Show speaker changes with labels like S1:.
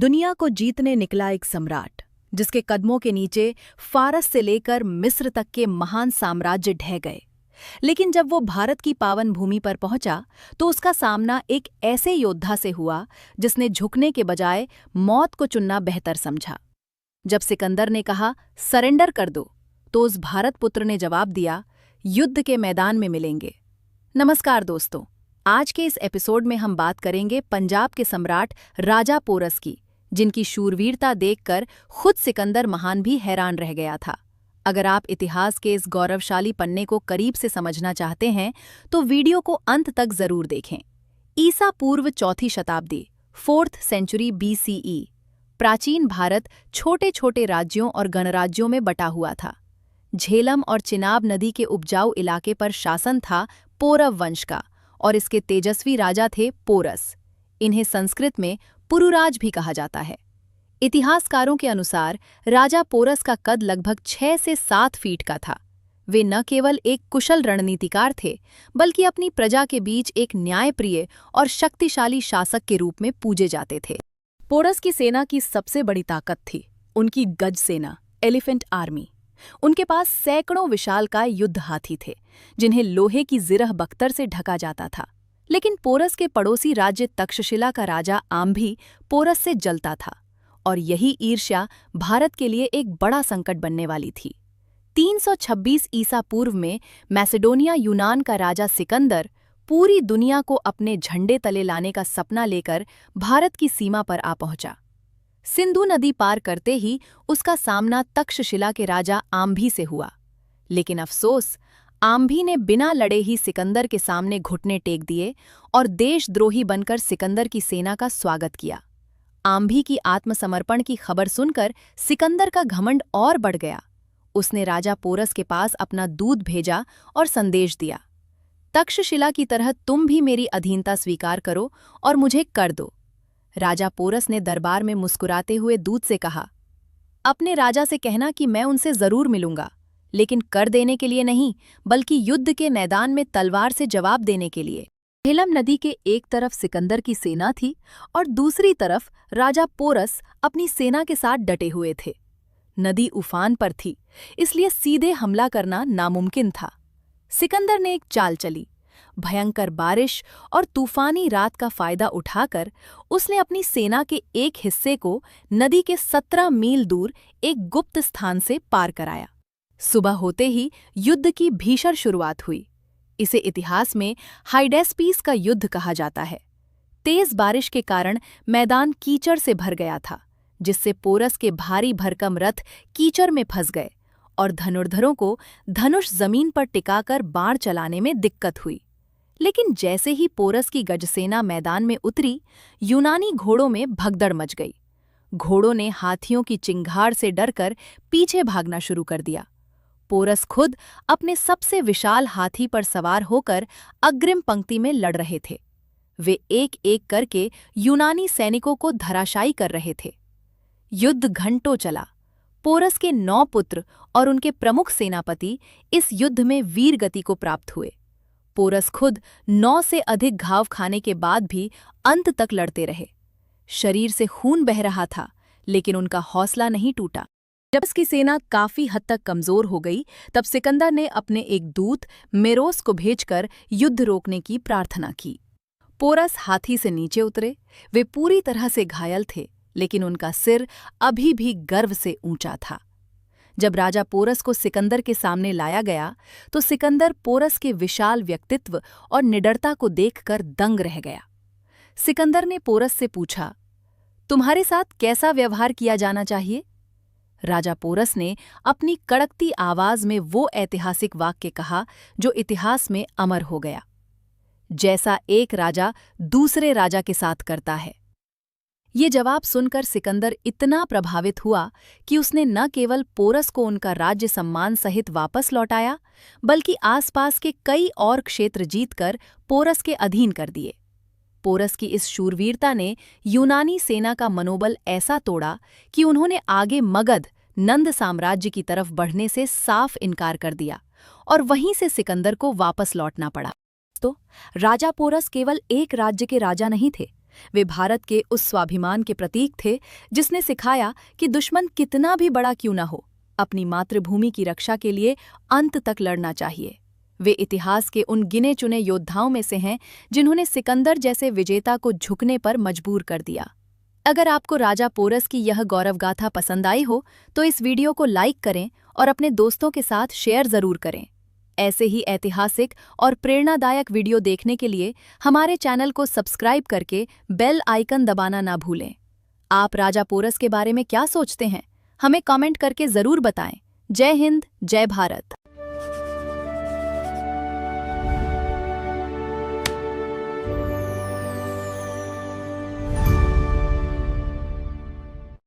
S1: दुनिया को जीतने निकला एक सम्राट, जिसके कदमों के नीचे फारस से लेकर मिस्र तक के महान साम्राज्य ढह गए। लेकिन जब वो भारत की पावन भूमि पर पहुंचा तो उसका सामना एक ऐसे योद्धा से हुआ जिसने झुकने के बजाय मौत को चुनना बेहतर समझा। जब सिकंदर ने कहा सरेंडर कर दो, तो उस भारत पुत्र ने जवाब दिया, युद्ध के मैदान में मिलेंगे। नमस्कार दोस्तों, आज के इस एपिसोड में हम बात करेंगे पंजाब के सम्राट राजा पोरस की, जिनकी शूरवीरता देखकर खुद सिकंदर महान भी हैरान रह गया था। अगर आप इतिहास के इस गौरवशाली पन्ने को करीब से समझना चाहते हैं तो वीडियो को अंत तक जरूर देखें। ईसा पूर्व चौथी शताब्दी 4th सेंचुरी BCE प्राचीन भारत छोटे छोटे राज्यों और गणराज्यों में बटा हुआ था। झेलम और चिनाब नदी के उपजाऊ इलाके पर शासन था पौरव वंश का और इसके तेजस्वी राजा थे पोरस। इन्हें संस्कृत में पुरुराज भी कहा जाता है। इतिहासकारों के अनुसार राजा पोरस का कद लगभग 6 से 7 फीट का था। वे न केवल एक कुशल रणनीतिकार थे, बल्कि अपनी प्रजा के बीच एक न्यायप्रिय और शक्तिशाली शासक के रूप में पूजे जाते थे। पोरस की सेना की सबसे बड़ी ताकत थी उनकी गज सेना, एलिफेंट आर्मी। उनके पास सैकड़ों विशालकाय युद्ध हाथी थे, जिन्हें लोहे की जिरह बख्तर से ढका जाता था। लेकिन पोरस के पड़ोसी राज्य तक्षशिला का राजा आम्भी पोरस से जलता था, और यही ईर्ष्या भारत के लिए एक बड़ा संकट बनने वाली थी। 326 ईसा पूर्व में मैसेडोनिया यूनान का राजा सिकंदर पूरी दुनिया को अपने झंडे तले लाने का सपना लेकर भारत की सीमा पर आ पहुंचा। सिंधु नदी पार करते ही उसका सामना तक्षशिला के राजा आम्भी से हुआ। लेकिन अफसोस, आम्भी ने बिना लड़े ही सिकंदर के सामने घुटने टेक दिए और देशद्रोही बनकर सिकंदर की सेना का स्वागत किया। आम्भी की आत्मसमर्पण की खबर सुनकर सिकंदर का घमंड और बढ़ गया। उसने राजा पोरस के पास अपना दूत भेजा और संदेश दिया, तक्षशिला की तरह तुम भी मेरी अधीनता स्वीकार करो और मुझे कर दो। राजा पोरस ने दरबार में मुस्कुराते हुए दूत से कहा, अपने राजा से कहना कि मैं उनसे जरूर मिलूंगा, लेकिन कर देने के लिए नहीं, बल्कि युद्ध के मैदान में तलवार से जवाब देने के लिए। झेलम नदी के एक तरफ सिकंदर की सेना थी और दूसरी तरफ राजा पोरस अपनी सेना के साथ डटे हुए थे। नदी उफान पर थी, इसलिए सीधे हमला करना नामुमकिन था। सिकंदर ने एक चाल चली। भयंकर बारिश और तूफानी रात का फायदा उठाकर उसने अपनी सेना के एक हिस्से को नदी के 17 मील दूर एक गुप्त स्थान से पार कराया। सुबह होते ही युद्ध की भीषण शुरुआत हुई। इसे इतिहास में हाइडेस्पीस का युद्ध कहा जाता है। तेज बारिश के कारण मैदान कीचड़ से भर गया था, जिससे पोरस के भारी भरकम रथ कीचड़ में फंस गए और धनुर्धरों को धनुष जमीन पर टिकाकर बाण चलाने में दिक्कत हुई। लेकिन जैसे ही पोरस की गजसेना मैदान में उतरी, यूनानी घोड़ों में भगदड़ मच गई। घोड़ों ने हाथियों की चिंगार से डरकर पीछे भागना शुरू कर दिया। पोरस खुद अपने सबसे विशाल हाथी पर सवार होकर अग्रिम पंक्ति में लड़ रहे थे। वे एक एक करके यूनानी सैनिकों को धराशायी कर रहे थे। युद्ध घंटों चला। पोरस के 9 पुत्र और उनके प्रमुख सेनापति इस युद्ध में वीर गति को प्राप्त हुए। पोरस खुद 9 से अधिक घाव खाने के बाद भी अंत तक लड़ते रहे। शरीर से खून बह रहा था, लेकिन उनका हौसला नहीं टूटा। जब उसकी सेना काफी हद तक कमजोर हो गई, तब सिकंदर ने अपने एक दूत मेरोस को भेजकर युद्ध रोकने की प्रार्थना की। पोरस हाथी से नीचे उतरे। वे पूरी तरह से घायल थे, लेकिन उनका सिर अभी भी गर्व से ऊंचा था। जब राजा पोरस को सिकंदर के सामने लाया गया, तो सिकंदर पोरस के विशाल व्यक्तित्व और निडरता को देखकर दंग रह गया। सिकंदर ने पोरस से पूछा, तुम्हारे साथ कैसा व्यवहार किया जाना चाहिए? राजा पोरस ने अपनी कड़कती आवाज में वो ऐतिहासिक वाक्य कहा जो इतिहास में अमर हो गया, जैसा एक राजा दूसरे राजा के साथ करता है। ये जवाब सुनकर सिकंदर इतना प्रभावित हुआ कि उसने न केवल पोरस को उनका राज्य सम्मान सहित वापस लौटाया, बल्कि आसपास के कई और क्षेत्र जीतकर पोरस के अधीन कर दिए। पोरस की इस शूरवीरता ने यूनानी सेना का मनोबल ऐसा तोड़ा कि उन्होंने आगे मगध, नंद साम्राज्य की तरफ बढ़ने से साफ इनकार कर दिया और वहीं से सिकंदर को वापस लौटना पड़ा। तो राजा पोरस केवल एक राज्य के राजा नहीं थे, वे भारत के उस स्वाभिमान के प्रतीक थे जिसने सिखाया कि दुश्मन कितना भी बड़ा क्यों न हो, अपनी मातृभूमि की रक्षा के लिए अंत तक लड़ना चाहिए। वे इतिहास के उन गिने चुने योद्धाओं में से हैं जिन्होंने सिकंदर जैसे विजेता को झुकने पर मजबूर कर दिया। अगर आपको राजा पोरस की यह गौरवगाथा पसंद आई हो तो इस वीडियो को लाइक करें और अपने दोस्तों के साथ शेयर जरूर करें। ऐसे ही ऐतिहासिक और प्रेरणादायक वीडियो देखने के लिए हमारे चैनल को सब्सक्राइब करके बेल आइकन दबाना ना भूलें। आप राजा पोरस के बारे में क्या सोचते हैं? हमें कमेंट करके जरूर बताएं। जय हिंद, जय भारत।